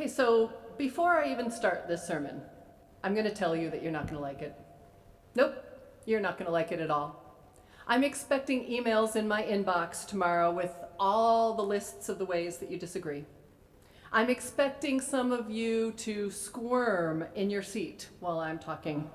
Okay, so before I even start this sermon, I'm going to tell you that you're not going to like it. Nope, you're not going to like it at all. I'm expecting emails in my inbox tomorrow with all the lists of the ways that you disagree. I'm expecting some of you to squirm in your seat while I'm talking.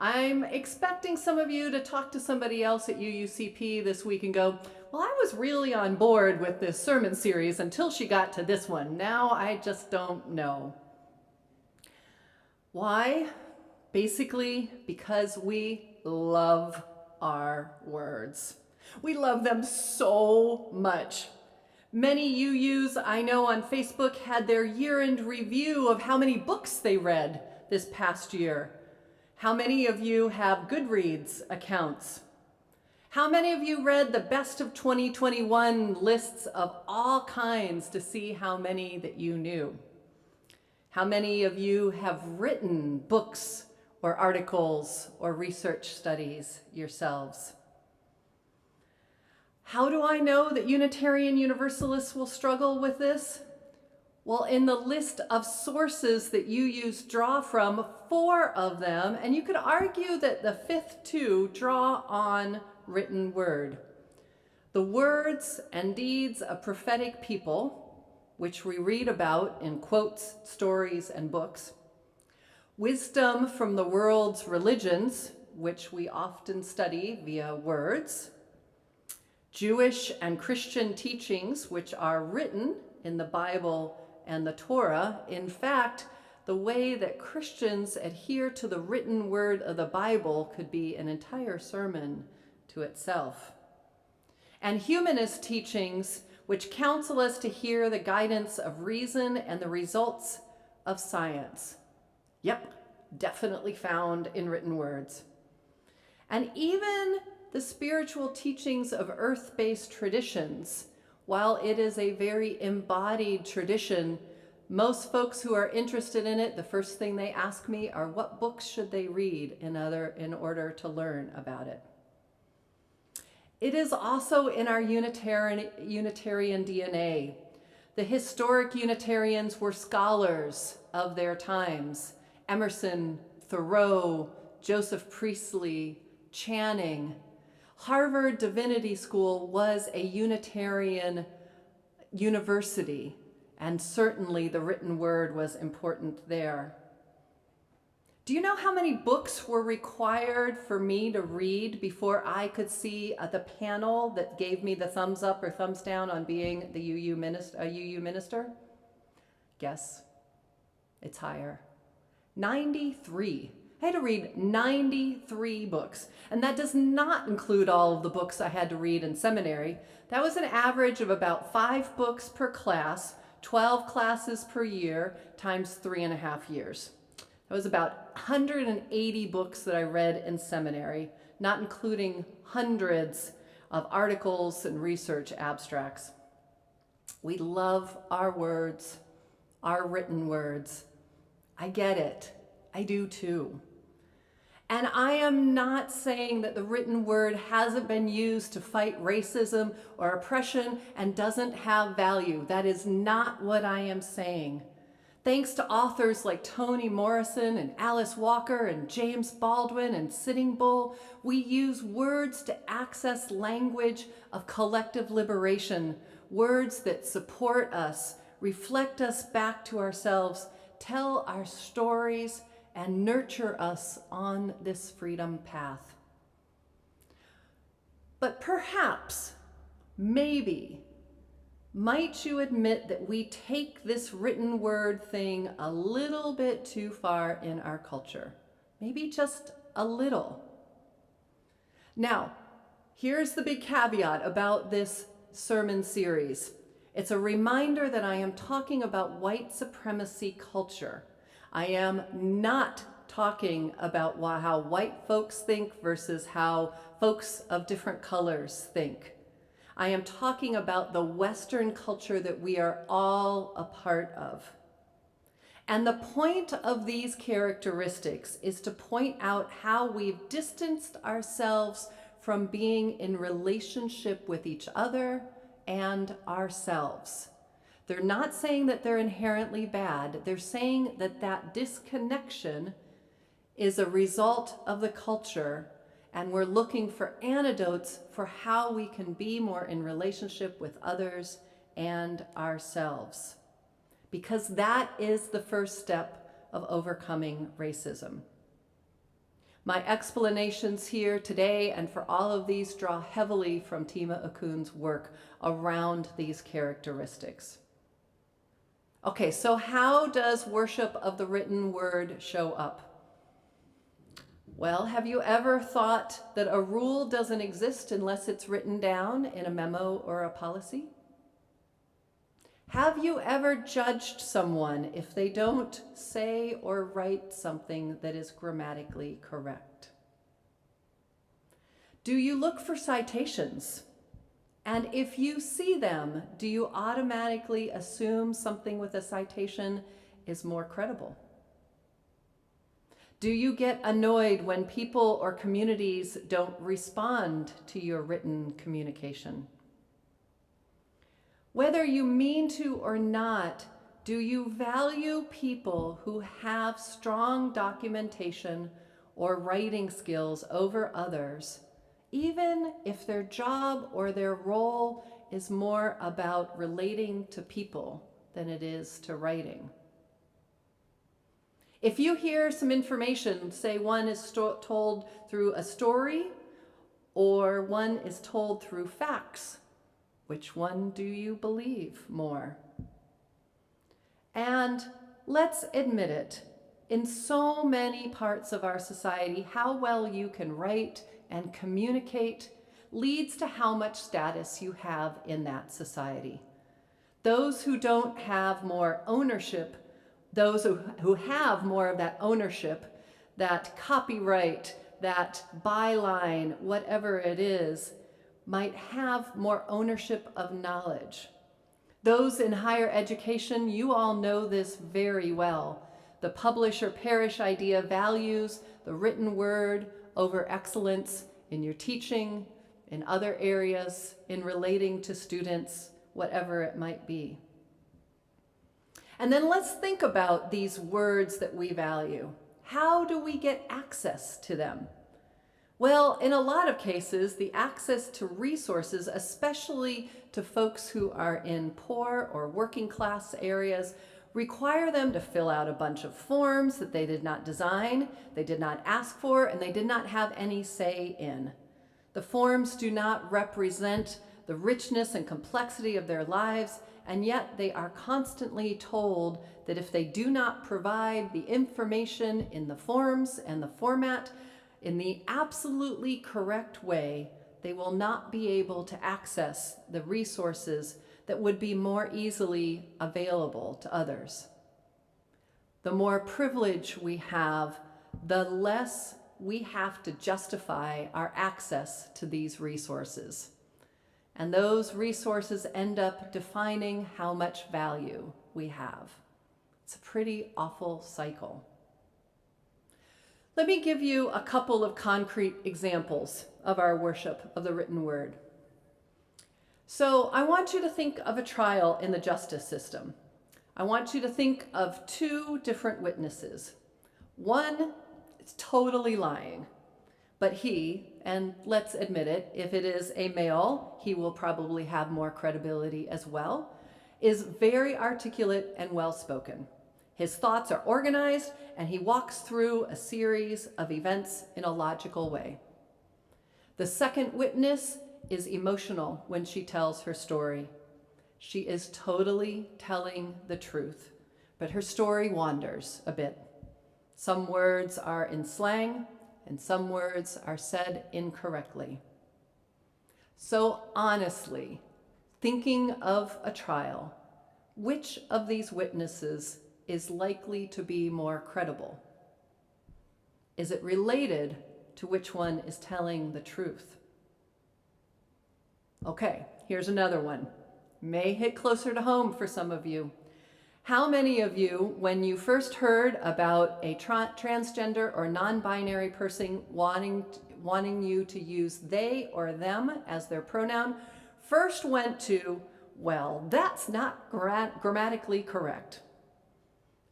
I'm expecting some of you to talk to somebody else at UUCP this week and go, well, I was really on board with this sermon series until she got to this one. Now I just don't know. Why? Basically, because we love our words. We love them so much. Many UUs I know on Facebook had their year-end review of how many books they read this past year. How many of you have Goodreads accounts? How many of you read the best of 2021 lists of all kinds to see how many that you knew? How many of you have written books or articles or research studies yourselves? How do I know that Unitarian Universalists will struggle with this? Well, in the list of sources that UUs draw from, 4 of them, and you could argue that the 5th 2 draw on written word. The words and deeds of prophetic people, which we read about in quotes, stories, and books. Wisdom from the world's religions, which we often study via words. Jewish and Christian teachings, which are written in the Bible and the Torah. In fact, the way that Christians adhere to the written word of the Bible could be an entire sermon to itself. And humanist teachings, which counsel us to hear the guidance of reason and the results of science. Yep, definitely found in written words. And even the spiritual teachings of earth-based traditions, while it is a very embodied tradition, most folks who are interested in it, the first thing they ask me are what books should they read in order to learn about it. It is also in our Unitarian DNA. The historic Unitarians were scholars of their times. Emerson, Thoreau, Joseph Priestley, Channing. Harvard Divinity School was a Unitarian university, and certainly the written word was important there. Do you know how many books were required for me to read before I could see the panel that gave me the thumbs up or thumbs down on being a UU minister? Guess. It's higher. 93. I had to read 93 books, and that does not include all of the books I had to read in seminary. That was an average of about 5 books per class, 12 classes per year, times 3.5 years. That was about 180 books that I read in seminary, not including hundreds of articles and research abstracts. We love our words, our written words. I get it. I do too. And I am not saying that the written word hasn't been used to fight racism or oppression and doesn't have value. That is not what I am saying. Thanks to authors like Toni Morrison and Alice Walker and James Baldwin and Sitting Bull, we use words to access language of collective liberation, words that support us, reflect us back to ourselves, tell our stories, and nurture us on this freedom path. But perhaps, maybe, might you admit that we take this written word thing a little bit too far in our culture? Maybe just a little. Now, here's the big caveat about this sermon series. It's a reminder that I am talking about white supremacy culture. I am not talking about how white folks think versus how folks of different colors think. I am talking about the Western culture that we are all a part of. And the point of these characteristics is to point out how we've distanced ourselves from being in relationship with each other and ourselves. They're not saying that they're inherently bad. They're saying that that disconnection is a result of the culture, and we're looking for antidotes for how we can be more in relationship with others and ourselves. Because that is the first step of overcoming racism. My explanations here today and for all of these draw heavily from Tima Akun's work around these characteristics. Okay, so how does worship of the written word show up? Well, have you ever thought that a rule doesn't exist unless it's written down in a memo or a policy? Have you ever judged someone if they don't say or write something that is grammatically correct? Do you look for citations? And if you see them, do you automatically assume something with a citation is more credible? Do you get annoyed when people or communities don't respond to your written communication? Whether you mean to or not, do you value people who have strong documentation or writing skills over others, even if their job or their role is more about relating to people than it is to writing? If you hear some information, say one is told through a story or one is told through facts, which one do you believe more? And let's admit it, in so many parts of our society, how well you can write and communicate leads to how much status you have in that society. Those who don't have more ownership, those who have more of that ownership, that copyright, that byline, whatever it is, might have more ownership of knowledge. Those in higher education, you all know this very well. The publish or perish idea values the written word over excellence in your teaching, in other areas, in relating to students, whatever it might be. And then let's think about these words that we value. How do we get access to them? Well, in a lot of cases, the access to resources, especially to folks who are in poor or working class areas, require them to fill out a bunch of forms that they did not design, they did not ask for, and they did not have any say in. The forms do not represent the richness and complexity of their lives, and yet they are constantly told that if they do not provide the information in the forms and the format in the absolutely correct way, they will not be able to access the resources that would be more easily available to others. The more privilege we have, the less we have to justify our access to these resources. And those resources end up defining how much value we have. It's a pretty awful cycle. Let me give you a couple of concrete examples of our worship of the written word. So I want you to think of a trial in the justice system. I want you to think of two different witnesses. One is totally lying, but he, and let's admit it, if it is a male, he will probably have more credibility as well, is very articulate and well-spoken. His thoughts are organized, and he walks through a series of events in a logical way. The second witness is emotional when she tells her story. She is totally telling the truth, but her story wanders a bit. Some words are in slang, and some words are said incorrectly. So honestly, thinking of a trial, which of these witnesses is likely to be more credible? Is it related to which one is telling the truth? Okay, here's another one. May hit closer to home for some of you. How many of you, when you first heard about a transgender or non-binary person wanting you to use they or them as their pronoun, first went to, well, that's not grammatically correct.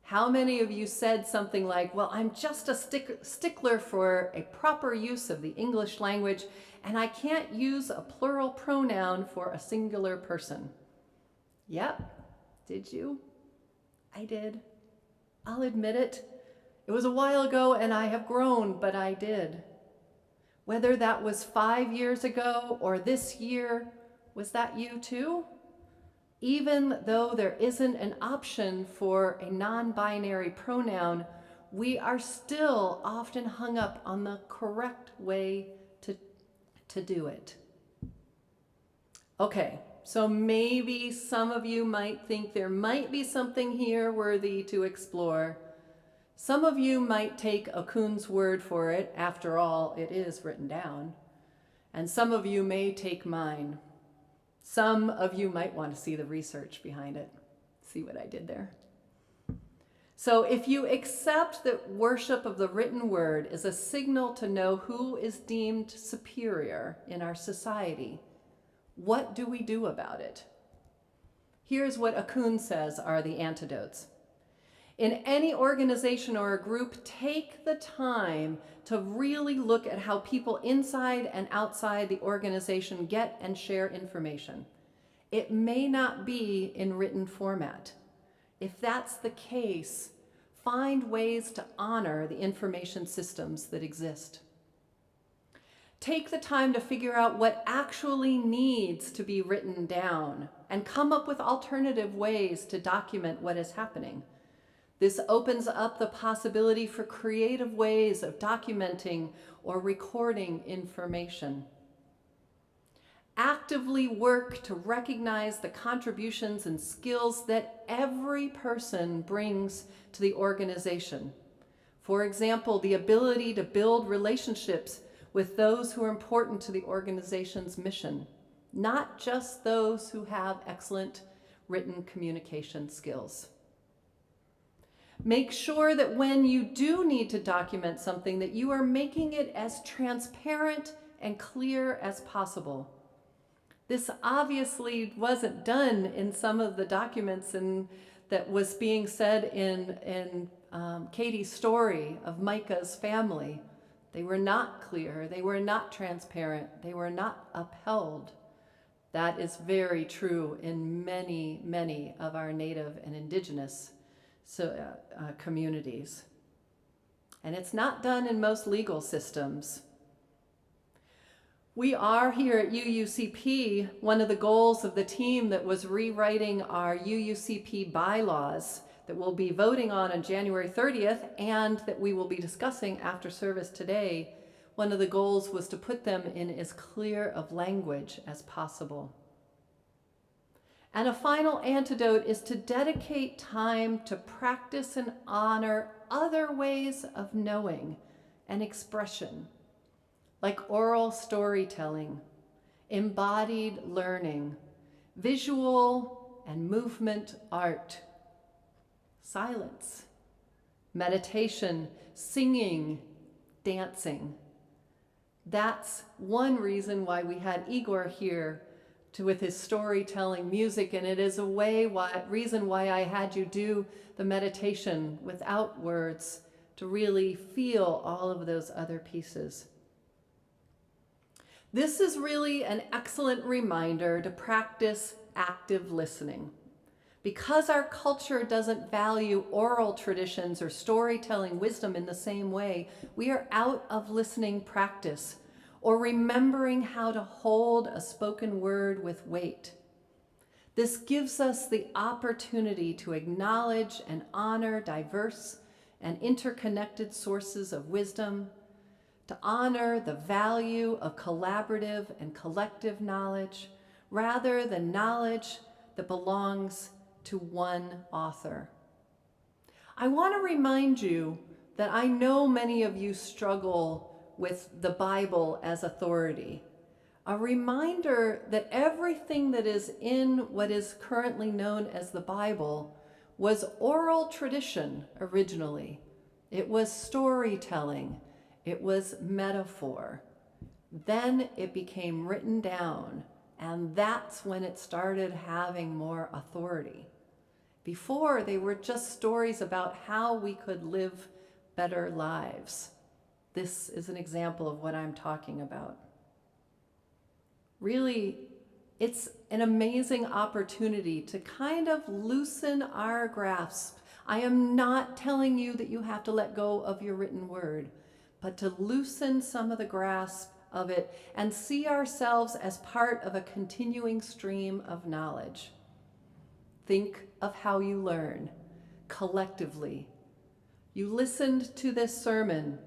How many of you said something like, well, I'm just a stickler for a proper use of the English language, and I can't use a plural pronoun for a singular person? Yep. Did you? I did. I'll admit it. It was a while ago and I have grown, but I did. Whether that was 5 years ago or this year, was that you too? Even though there isn't an option for a non-binary pronoun, we are still often hung up on the correct way to do it. Okay, so maybe some of you might think there might be something here worthy to explore. Some of you might take Okун's word for it. After all, it is written down. And some of you may take mine. Some of you might want to see the research behind it. See what I did there? So if you accept that worship of the written word is a signal to know who is deemed superior in our society, what do we do about it? Here's what Okun says are the antidotes. In any organization or a group, take the time to really look at how people inside and outside the organization get and share information. It may not be in written format. If that's the case, find ways to honor the information systems that exist. Take the time to figure out what actually needs to be written down and come up with alternative ways to document what is happening. This opens up the possibility for creative ways of documenting or recording information. Actively work to recognize the contributions and skills that every person brings to the organization. For example, the ability to build relationships with those who are important to the organization's mission, not just those who have excellent written communication skills. Make sure that when you do need to document something, that you are making it as transparent and clear as possible. This obviously wasn't done in some of the documents that was being said in Katie's story of Micah's family. They were not clear, they were not transparent, they were not upheld. That is very true in many, many of our Native and Indigenous communities. And it's not done in most legal systems. We are here at UUCP, one of the goals of the team that was rewriting our UUCP bylaws that we'll be voting on January 30th and that we will be discussing after service today. One of the goals was to put them in as clear of language as possible. And a final antidote is to dedicate time to practice and honor other ways of knowing and expression, like oral storytelling, embodied learning, visual and movement art, silence, meditation, singing, dancing. That's one reason why we had Igor here with his storytelling music, and it is a reason why I had you do the meditation without words to really feel all of those other pieces. This is really an excellent reminder to practice active listening. Because our culture doesn't value oral traditions or storytelling wisdom in the same way, we are out of listening practice or remembering how to hold a spoken word with weight. This gives us the opportunity to acknowledge and honor diverse and interconnected sources of wisdom, to honor the value of collaborative and collective knowledge, rather than knowledge that belongs to one author. I want to remind you that I know many of you struggle with the Bible as authority. A reminder that everything that is in what is currently known as the Bible was oral tradition originally. It was storytelling. It was metaphor. Then it became written down, And that's when it started having more authority. Before, they were just stories about how we could live better lives. This is an example of what I'm talking about. Really, it's an amazing opportunity to kind of loosen our grasp. I am not telling you that you have to let go of your written word, but to loosen some of the grasp of it and see ourselves as part of a continuing stream of knowledge. Think of how you learn collectively. You listened to this sermon.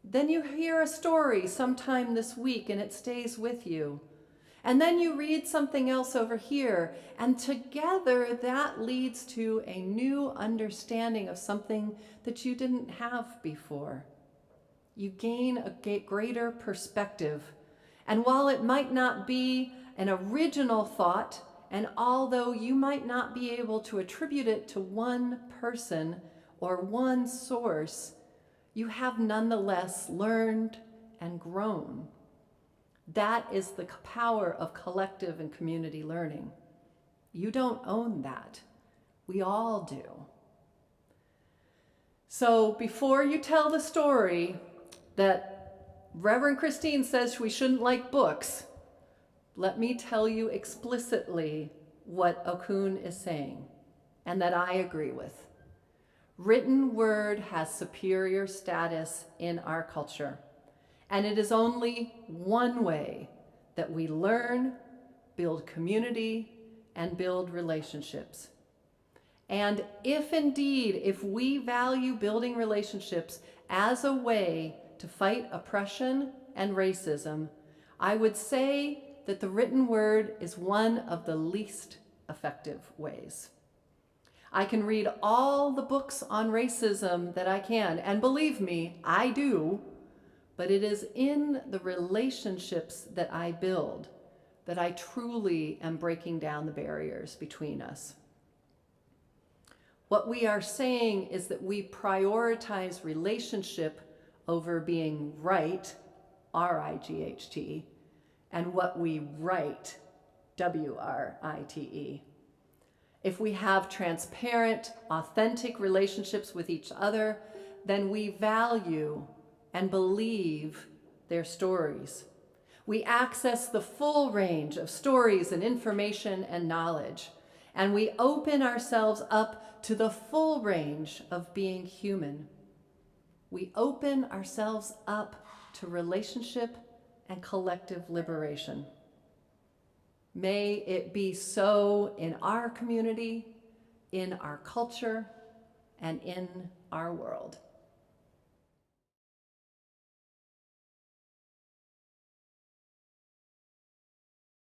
Then you hear a story sometime this week and it stays with you. And then you read something else over here, and together that leads to a new understanding of something that you didn't have before. You gain a greater perspective. And while it might not be an original thought, and although you might not be able to attribute it to one person or one source, you have nonetheless learned and grown. That is the power of collective and community learning. You don't own that. We all do. So before you tell the story that Reverend Christine says we shouldn't like books, let me tell you explicitly what Okun is saying, and that I agree with. Written word has superior status in our culture. And it is only one way that we learn, build community, and build relationships. And if we value building relationships as a way to fight oppression and racism, I would say that the written word is one of the least effective ways. I can read all the books on racism that I can, and believe me, I do. But it is in the relationships that I build that I truly am breaking down the barriers between us. What we are saying is that we prioritize relationship over being right, R-I-G-H-T, and what we write, W-R-I-T-E. If we have transparent, authentic relationships with each other, then we value and believe their stories. We access the full range of stories and information and knowledge, and we open ourselves up to the full range of being human. We open ourselves up to relationship and collective liberation. May it be so in our community, in our culture, and in our world.